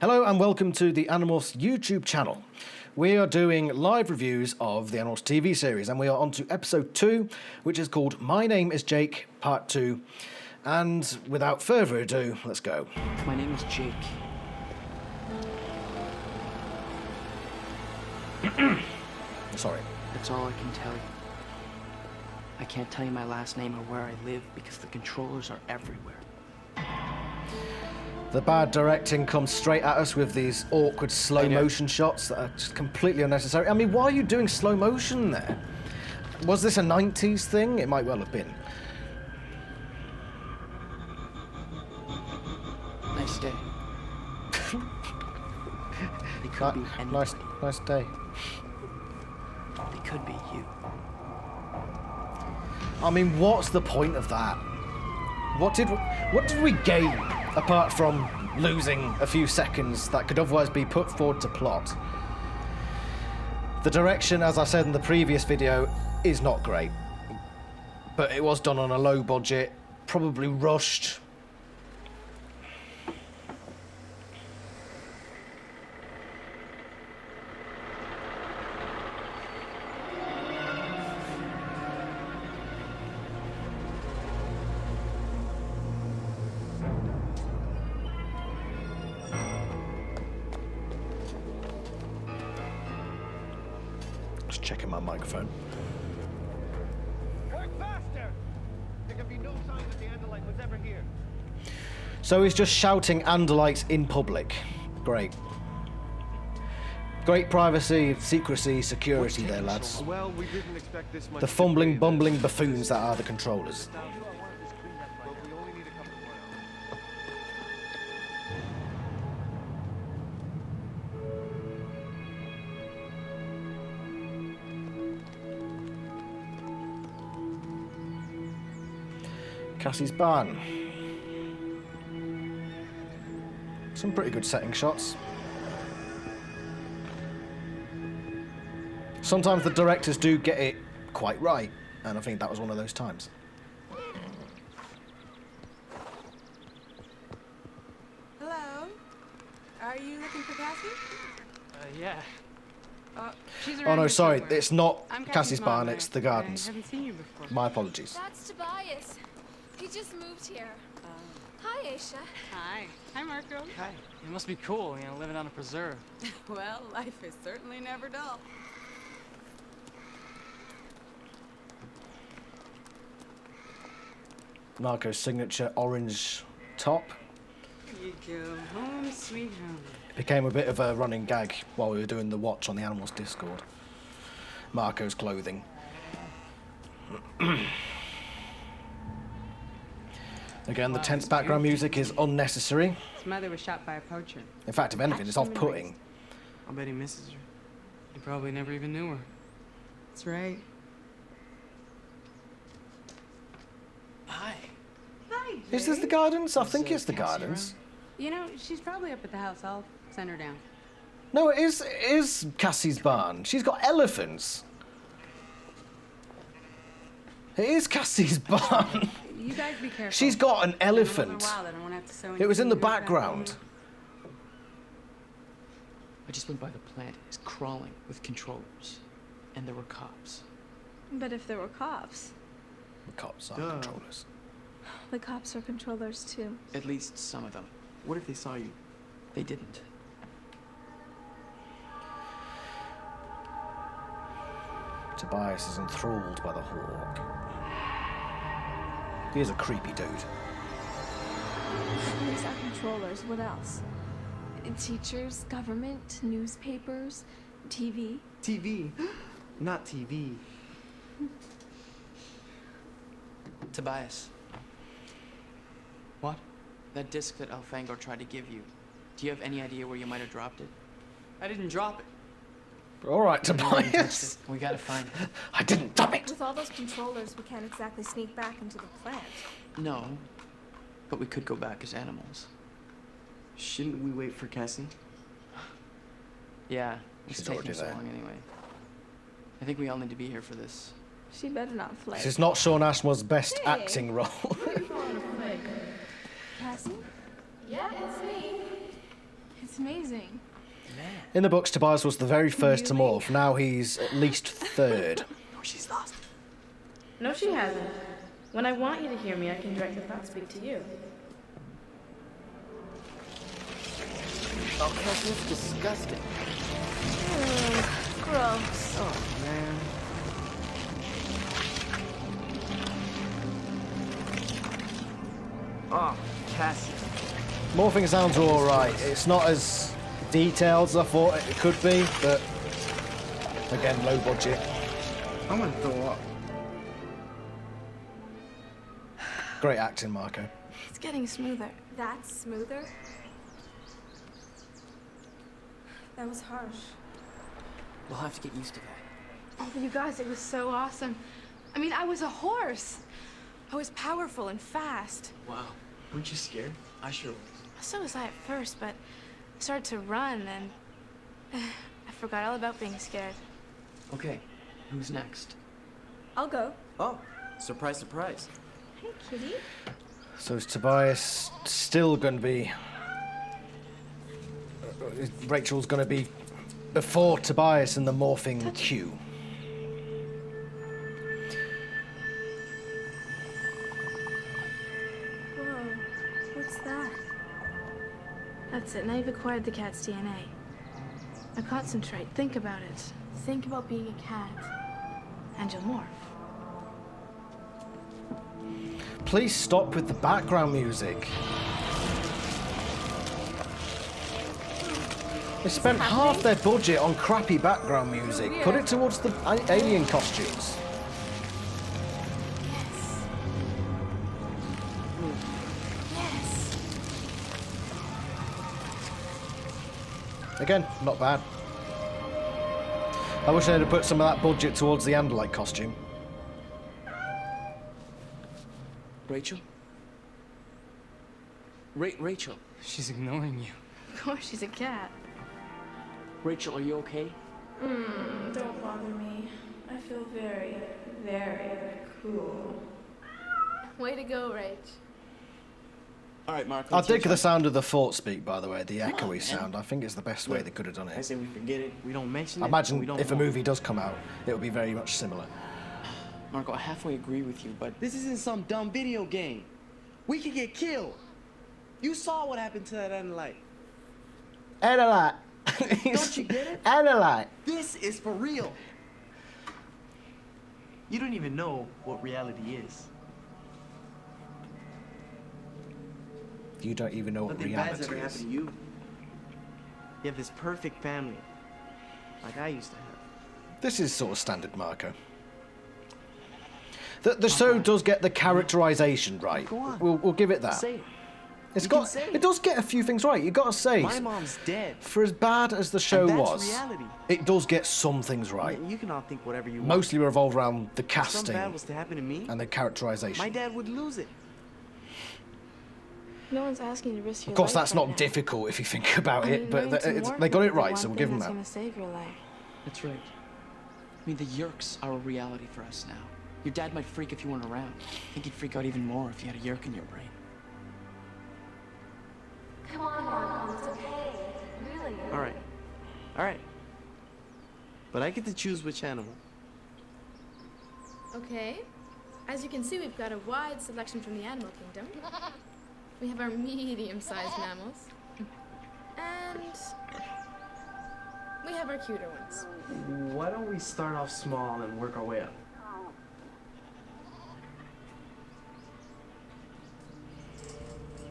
Hello and welcome to the Animorphs YouTube channel. We are doing live reviews of the Animorphs TV series and we are on to episode 2, which is called My Name is Jake, part 2. And without further ado, let's go. My name is Jake. Sorry. That's all I can tell you. I can't tell you my last name or where I live because the controllers are everywhere. The bad directing comes straight at us with these awkward slow motion shots that are just completely unnecessary. I mean, why are you doing slow motion there? Was this a 90s thing? It might well have been. Nice day. It could be anybody. Nice day. It could be you. I mean, what's the point of that? What did we gain apart from losing a few seconds that could otherwise be put forward to plot? The direction, as I said in the previous video, is not great. But it was done on a low budget, probably rushed. Just checking my microphone. Work faster! There can be no sign that the Andalite was ever here. So he's just shouting Andalites in public. Great. Great privacy, secrecy, security there, lads. Well, we didn't expect this much. The fumbling, bumbling buffoons that are the controllers. Cassie's barn. Some pretty good setting shots. Sometimes the directors do get it quite right, and I think that was one of those times. Hello? Are you looking for Cassie? Yeah. She's Oh around no, here sorry, somewhere. it's not I'm Cassie's barn, mother. it's the gardens. I haven't seen you before. My apologies. That's Tobias. He just moved here. Hi, Aisha. Hi. Hi, Marco. Hi. It must be cool, living on a preserve. Well, life is certainly never dull. Marco's signature orange top. Here you go. Home sweet home. It became a bit of a running gag while we were doing the watch on the Animals Discord. Marco's clothing. Again, the tense background music is unnecessary. His mother was shot by a poacher. In fact, if anything, it's off-putting. I'll bet he misses her. He probably never even knew her. That's right. Hi. Hi, Is this the gardens? I Is, think it's the Cassie gardens. You know, she's probably up at the house. I'll send her down. No, it is Cassie's barn. She's got elephants. It is Cassie's barn. You guys be careful. She's got an In a little elephant. while, I don't want to have to sew It was in anything the into that background. wound. I just went by the plant. It's crawling with controllers. And there were cops. But if there were cops, The cops are controllers. the cops are controllers too. At least some of them. What if they saw you? They didn't. Tobias is enthralled by the hawk. He is a creepy dude. These are controllers. What else? Teachers, government, newspapers, TV. TV. Not TV. Tobias. What? That disc that Alfangor tried to give you. Do you have any idea where you might have dropped it? I didn't drop it. All right, No one touched Tobias. it. We gotta find it. I didn't dump it. With all those controllers, we can't exactly sneak back into the plant. No. But we could go back as animals. Shouldn't we wait for Cassie? Yeah, it's She's taking already so there. long anyway. I think we all need to be here for this. She better not flake. This is not Sean Ashmore's best Hey. acting role. Cassie? Yeah, it's me. It's It's amazing. In the books, Tobias was the very first to morph. Now he's at least third. No, she's lost. No, she hasn't. When I want you to hear me, I can direct the thought speak to you. Oh, Cassie, that's disgusting. Gross. Oh, man. Oh, Cassie. Morphing sounds alright. It's not as detailed as I thought it could be, but again, low budget. I'm gonna throw up. Great acting, Marco. It's getting smoother. That's smoother? That was harsh. We'll have to get used to that. Oh, you guys, it was so awesome. I mean, I was a horse. I was powerful and fast. Wow. Weren't you scared? I sure was. So was I at first, but I started to run and I forgot all about being scared. Okay, who's next? I'll go. Oh, surprise, surprise. Hey, kitty. So is Tobias still going to be... Rachel's going to be before Tobias in the morphing queue. Whoa, what's that? That's it. Now you've acquired the cat's DNA. Now concentrate. Think about it. Think about being a cat. And you'll morph. Please stop with the background music. They spent half their budget on crappy background music. Put it towards the alien costumes. Yes. Again, not bad. I wish they'd have put some of that budget towards the Andalite costume. Rachel? Rachel. She's ignoring you. Of course, she's a cat. Rachel, are you okay? Don't bother me. I feel very, very cool. Way to go, Rach. All right, Marco. I it's your dig the turn. sound of the fort speak, by the way, the on, echoey man. sound. I think it's the best way they could have done I it. say we forget it. We don't mention I it. imagine we don't if a want movie does come out, it will be very much similar. Marco, I halfway agree with you, but This isn't some dumb video game. We could get killed. You saw what happened to that Andalite. Andalite. Don't you get it? Andalite. This is for real. You don't even know what reality is. You don't even know what Nothing bad's ever reality happened is. to you. You have this perfect family, like I used to have. This is sort of standard, Marco. The show does get the characterization right. Go on. We'll give it that. Say it. It's You can got. say It does get a few things right. You got to say. My mom's dead. For as bad as the show And that's was, reality. it does get some things right. You can all think whatever you want. Mostly revolved around the If something casting bad was to happen to me, and the characterization. my dad would lose it. No one's asking you to risk your Of course, life that's right not now. difficult if you think about I it, mean, but learning to morph they got is it the right, one so we'll thing give them that's that. gonna save your life. that's right. I mean, the Yerks are a reality for us now. Your dad might freak if you weren't around. I think he'd freak out even more if you had a Yerk in your brain. Come on, Marco, it's okay. Really. All right. All right. But I get to choose which animal. Okay. As you can see, we've got a wide selection from the animal kingdom. We have our medium-sized mammals. And we have our cuter ones. Why don't we start off small and work our way up?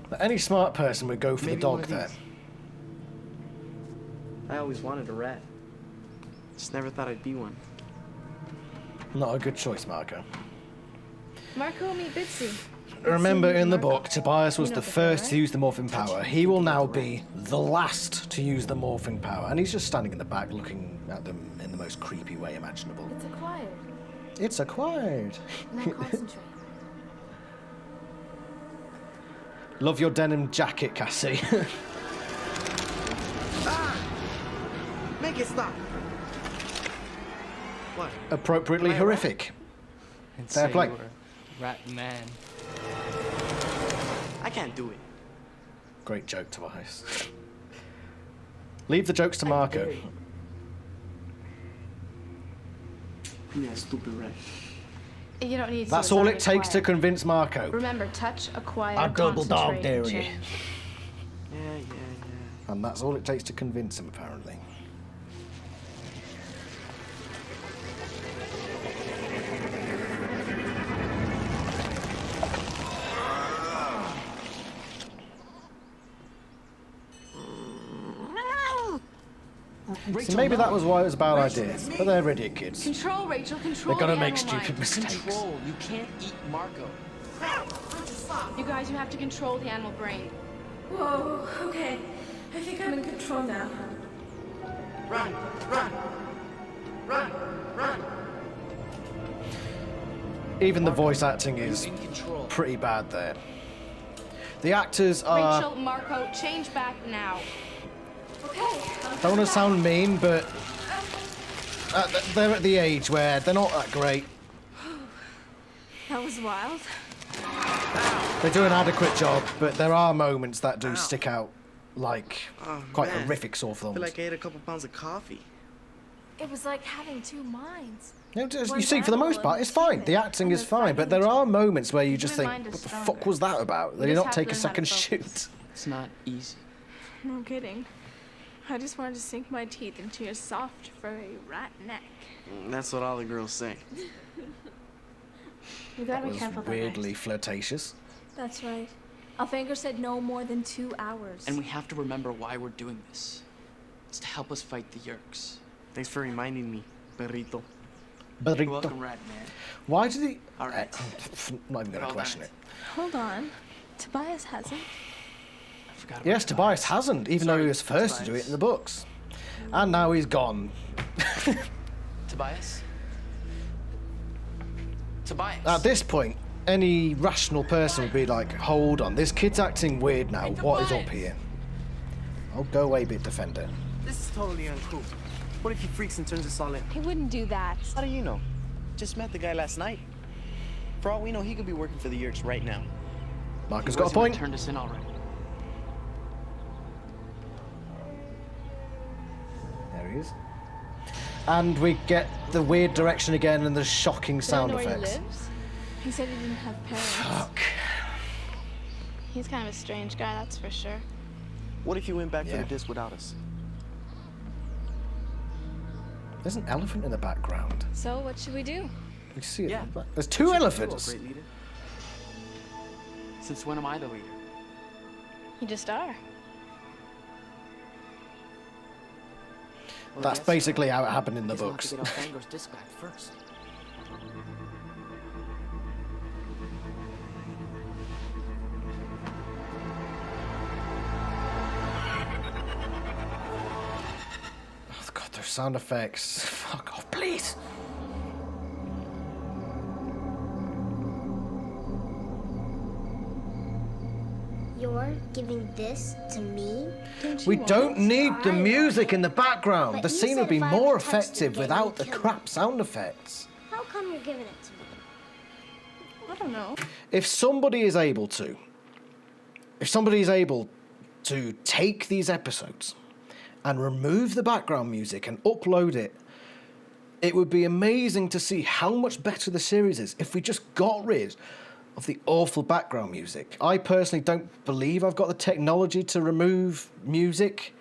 But any smart person would go for Maybe the one dog of there. these. I always wanted a rat. Just never thought I'd be one. Not a good choice, Marco. Marco, meet Bitsy. Remember in the Marco. book, Tobias was You the know the first right? to use the morphing power. He will now be the last to use the morphing power. And he's just standing in the back looking at them in the most creepy way imaginable. It's acquired. It's acquired. Now concentrate. Love your denim jacket, Cassie. Make it stop! What? Appropriately Am I a rat? horrific. And Fair say play. you were rat man. I can't do it. Great joke, Tobias. Leave the jokes to Marco. Yeah, stupid rat. You don't need to. That's all it takes to convince Marco. Remember, touch, acquire, I double dog concentrate, dare and you. change. Yeah. And that's all it takes to convince him, apparently. So maybe that was why it was a bad idea. But they're idiot kids. Control, Rachel, control. They're gonna the make animal mind. stupid mistakes. Control. You can't eat Marco. You guys, you have to control the animal brain. Whoa, okay. I think I'm in control now. Run, run, run, run. Even the voice acting is In control. pretty bad there. The actors are... Rachel, Marco, change back now. Okay. Don't want to sound mean, but they're at the age where they're not that great. That was wild. They do an adequate job, but there are moments that do stick out like quite man. horrific sore I thumbs. feel like I ate a couple pounds of coffee. It was like having two minds. You One's see, for the most animal part, and it's fine. human, The acting and is they're fine, but fighting there each are moments where you just think, Human mind what is the stronger. fuck was that about? You They did just not have take to a learn how to second focus. shoot. It's not easy. No kidding. I just wanted to sink my teeth into your soft, furry rat neck. That's what all the girls say. You That gotta be was careful about weirdly flirtatious. That's right. Alfanger said no more than 2 hours. And we have to remember why we're doing this. It's to help us fight the Yerks. Thanks for reminding me, perrito. You're Burrito. welcome, Rat Man. Why did he... All right. Not even going to Well question done. it. Hold on. Tobias hasn't. I forgot about Yes, Tobias hasn't, even though he Sorry, was first to do it Tobias. in the books. And now he's gone. Tobias? Tobias. At this point, any rational person would be like, hold on, this kid's acting weird now. What is up here? Oh, go away, Bit Defender. This is totally uncool. What if he freaks and turns us all in? He wouldn't do that. How do you know? Just met the guy last night. For all we know, he could be working for the Yerks right now. Marcus He got a wasn't point. Turned us in already. There he is. And we get the weird direction again and the shocking sound Do I know effects. where he lives? He said he didn't have parents. Fuck. He's kind of a strange guy, that's for sure. What if he went back for Yeah. the disc without us? There's an elephant in the background. So what should we do? You see it? Yeah. There's two elephants. Great leader. Since when am I the leader? You just are. Well, That's yes, basically how it happened in the guess I'll have books. to get Alfanger's disc back first. Oh, God, those sound effects. Fuck off, please. You're giving this to me? We don't need the music in the background. But The you scene said would be if I more would touch the effective game, without you'd the kill me. crap sound effects. How come you're giving it to me? I don't know. If somebody is able to take these episodes and remove the background music and upload it, it would be amazing to see how much better the series is if we just got rid of the awful background music. I personally don't believe I've got the technology to remove music.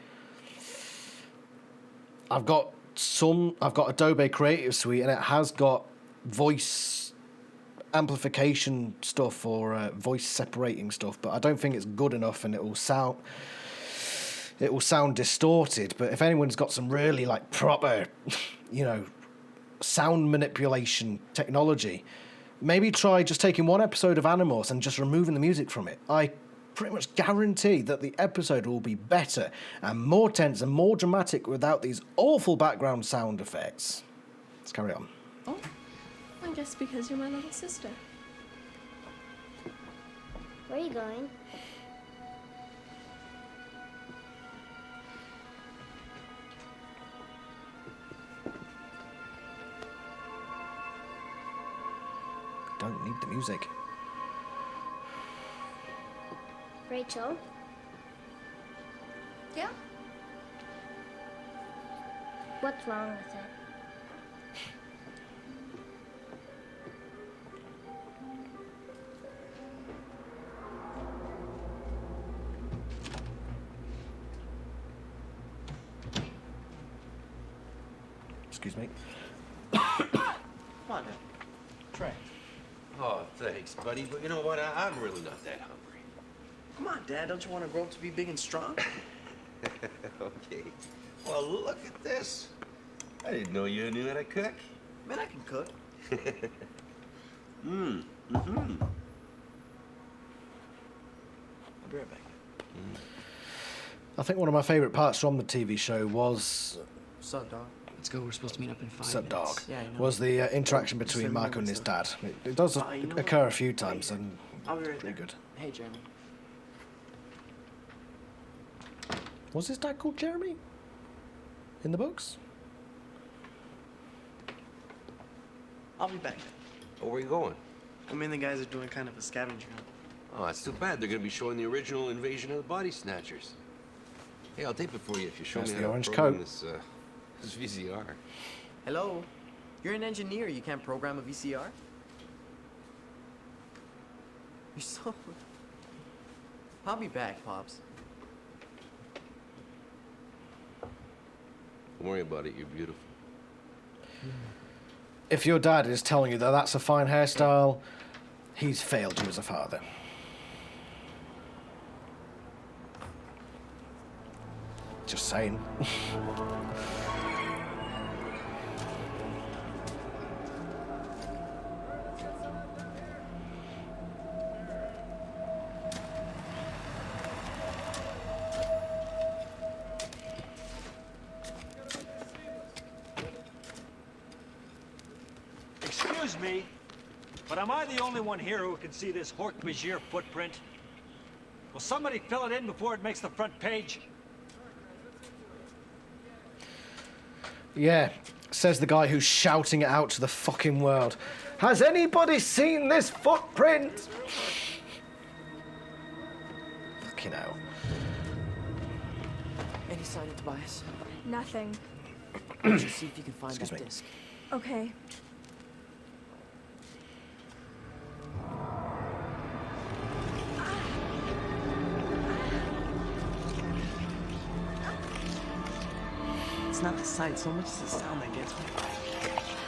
I've got Adobe Creative Suite and it has got voice amplification stuff or voice separating stuff, but I don't think it's good enough and it will sound distorted. But if anyone's got some really like proper, sound manipulation technology, maybe try just taking one episode of Animorphs and just removing the music from it. I pretty much guarantee that the episode will be better and more tense and more dramatic without these awful background sound effects. Let's carry on. Oh, I guess because you're my little sister. Where are you going? Don't need the music. Rachel? Yeah? What's wrong with it? Excuse me. Come on, Dad. Try it. Oh, thanks, buddy. But you know what? I'm really not that hungry. Come on, Dad. Don't you want to grow up to be big and strong? Okay. Well, look at this. I didn't know you knew how to cook. Man, I can cook. Mm-hmm. I'll be right back. I think one of my favourite parts from the TV show was What's up, dog? Let's go. We're supposed to meet up in 5 Sub minutes. Dog. Yeah, I know. Was the interaction Just between remember Marco and his dad. stuff. It does You know what? occur a few times and I'll be right pretty there. good. Hey, Jeremy. Was his dad called Jeremy? In the books? I'll be back. Oh, where you going? I mean, the guys are doing kind of a scavenger hunt. Oh, that's too bad. They're going to be showing the original Invasion of the Body Snatchers. Hey, I'll tape it for you if you show That's me the how to orange program coat. this VCR. Hello? You're an engineer. You can't program a VCR? You're so... I'll be back, Pops. Don't worry about it. You're beautiful. If your dad is telling you that that's a fine hairstyle, he's failed you as a father. Just saying. Excuse me, but am I the only one here who can see this Hork-Bajir footprint? Will somebody fill it in before it makes the front page? Yeah, says the guy who's shouting it out to the fucking world. Has anybody seen this footprint? Fucking hell. Any sign of Tobias? Nothing. Just see if you can find Excuse that me. disc. Okay. It's not the sight so much as the sound that gets me.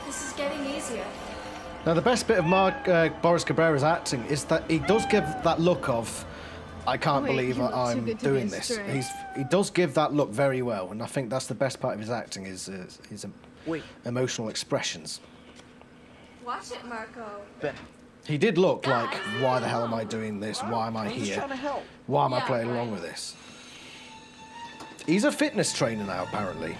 This is getting easier. Now, the best bit of Boris Cabrera's acting is that he does give that look of, I can't Wait, believe you look too I'm good to be doing a this. stray. He does give that look very well, and I think that's the best part of his acting is his Wait. emotional expressions. Watch it, Marco. Bet. He did look like, why the hell am I doing this? Why am I I'm just here? trying to help. Why am I Yeah, playing along right. with this? He's a fitness trainer now, apparently.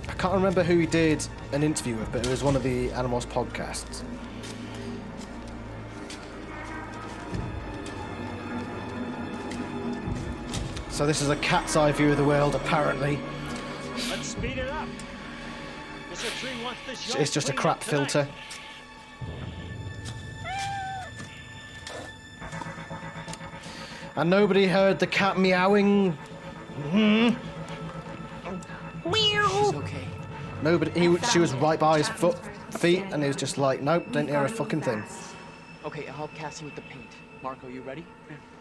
I can't remember who he did an interview with, but it was one of the Animorphs podcasts. So this is a cat's eye view of the world, apparently. Let's speed it up. Mr. 3 wants this It's just a cleaned crap up tonight. filter. And nobody heard the cat meowing. She's okay. Nobody. She was right by his feet, and he was just like, nope, didn't hear a fucking thing. Okay, I'll help Cassie with the paint. Marco, you ready?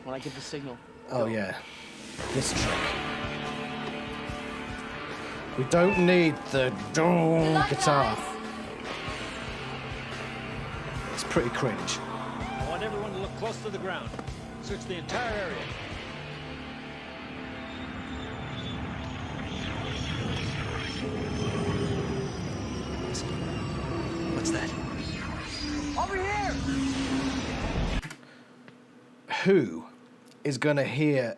When I give the signal. Oh go. yeah, this trick. We don't need the guitar. It's pretty cringe. I want everyone to look close to the ground. Search the entire area. What's that? Over here! Who is gonna hear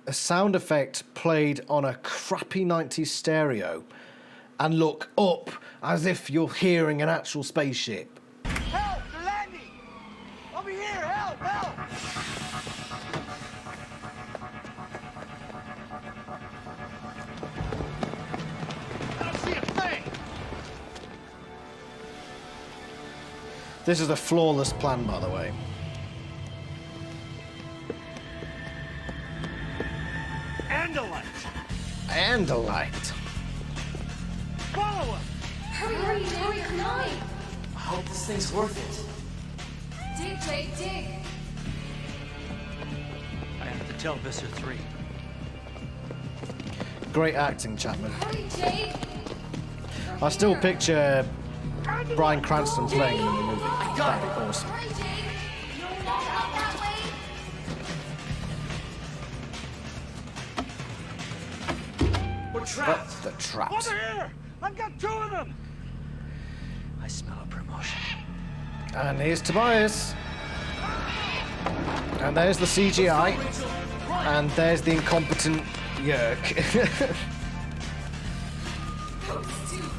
a sound effect played on a crappy 90s stereo and look up as if you're hearing an actual spaceship? Help! They're landing! Over here! Help! Help! I don't see a thing. This is a flawless plan, by the way. And a light. And a light. Follow him! Hurry, come on! I hope this thing's worth it. Dig, Jake, dig! I have to tell Visser 3. Great acting, Chapman. Hurry, Jake! I still picture Bryan Cranston playing in the movie. That'd be awesome. Hurry, Jake! No, not out that way! We're trapped. The traps. Over here! I've got 2 of them! I smell a promotion. And here's Tobias. And there's the CGI. And there's the incompetent Yerk. It's too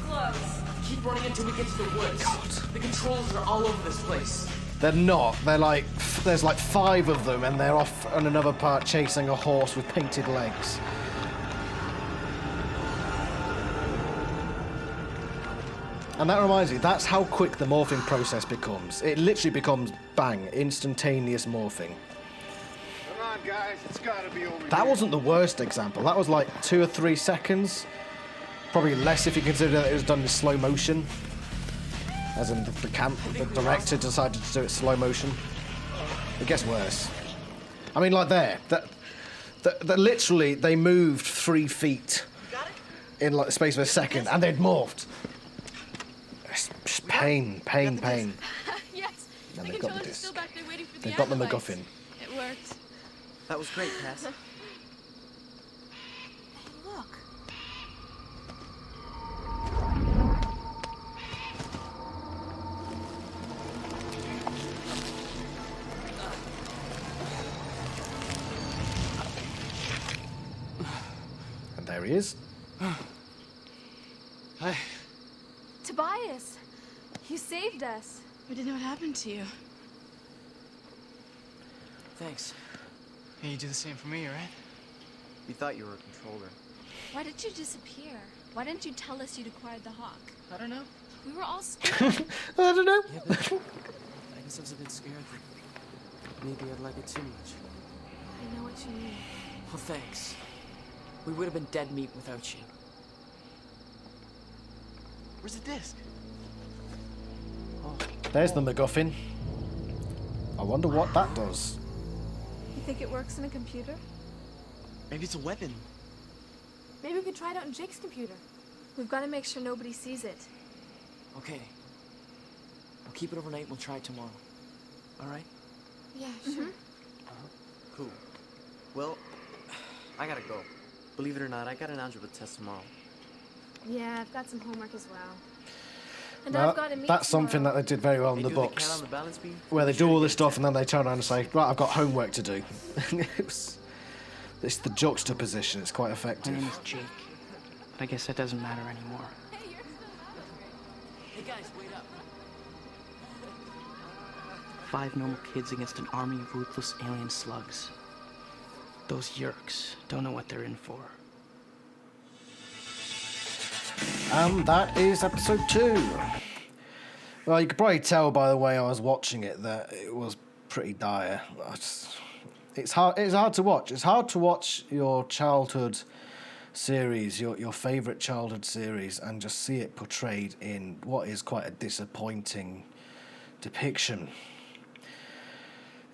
close. Keep running until we get to the woods. The controls are all over this place. They're not. They're like, there's like 5 of them, and they're off on another part chasing a horse with painted legs. And that reminds me, that's how quick the morphing process becomes. It literally becomes, bang, instantaneous morphing. Come on, guys, it's gotta be over That here. wasn't the worst example. That was like 2 or 3 seconds. Probably less if you consider that it was done in slow motion. As in the director decided to do it slow motion. It gets worse. I mean, like there. That literally, they moved 3 feet in like the space of a second, and they'd morphed. It's just pain. Yes, And the they've got the controller's disc. still back there waiting for the They've got the acolytes. MacGuffin. It worked. That was great, Cass. Hey, look. And there he is. Hi. Tobias, you saved us. We didn't know what happened to you. Thanks. Yeah, you do the same for me, right? We thought you were a controller. Why did you disappear? Why didn't you tell us you'd acquired the hawk? I don't know. We were all scared. I don't know. Yeah, but I guess I was a bit scared that maybe I'd like it too much. I know what you mean. Well, thanks. We would have been dead meat without you. Where's the disc? Oh, There's the MacGuffin. I wonder what that does. You think it works in a computer? Maybe it's a weapon. Maybe we could try it out in Jake's computer. We've got to make sure nobody sees it. okay. I'll keep it overnight and we'll try it tomorrow. All right? Yeah, sure. Cool. Well, I gotta go. Believe it or not, I got an algebra test tomorrow. Yeah, I've got some homework as well. And Now, I've got to meet that's something that tomorrow. they did very well in They the do the books. count on the balance beam? Where they Be do sure all to this get stuff and then they turn around and say, right, I've got homework to do. It's the juxtaposition, it's quite My effective. name is Jake. But I guess that doesn't matter anymore. Hey guys, wait up. 5 normal kids against an army of ruthless alien slugs. Those Yerks don't know what they're in for. And that is episode 2. Well, you could probably tell by the way I was watching it that it was pretty dire. It's hard to watch. It's hard to watch your childhood series, your favourite childhood series, and just see it portrayed in what is quite a disappointing depiction.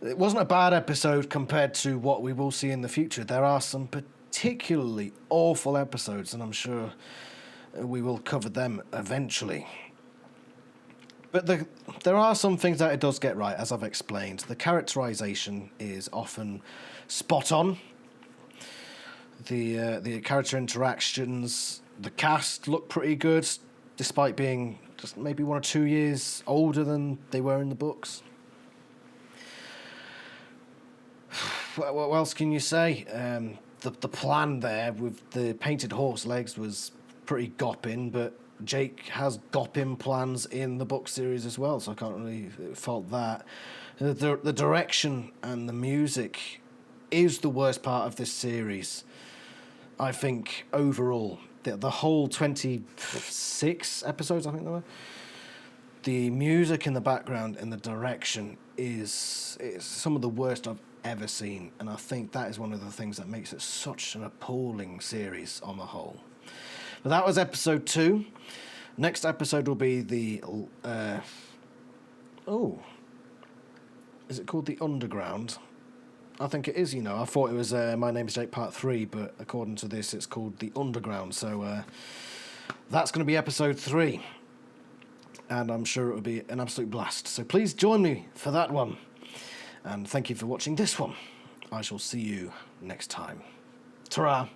It wasn't a bad episode compared to what we will see in the future. There are some particularly awful episodes, and I'm sure we will cover them eventually. But there are some things that it does get right, as I've explained. The characterization is often spot on. The character interactions, the cast look pretty good, despite being just maybe 1 or 2 years older than they were in the books. What else can you say? The plan there with the painted horse legs was pretty gopping, but Jake has gopping plans in the book series as well, so I can't really fault that. The direction and the music is the worst part of this series, I think, overall. The whole 26 episodes, I think there were. The music in the background and the direction is some of the worst I've ever seen, and I think that is one of the things that makes it such an appalling series on the whole. But that was episode 2. Next episode will be the... Is it called The Underground? I think it is, you know. I thought it was My Name is Jake Part 3, but according to this, it's called The Underground. So that's going to be episode 3. And I'm sure it will be an absolute blast. So please join me for that one. And thank you for watching this one. I shall see you next time. Ta-ra!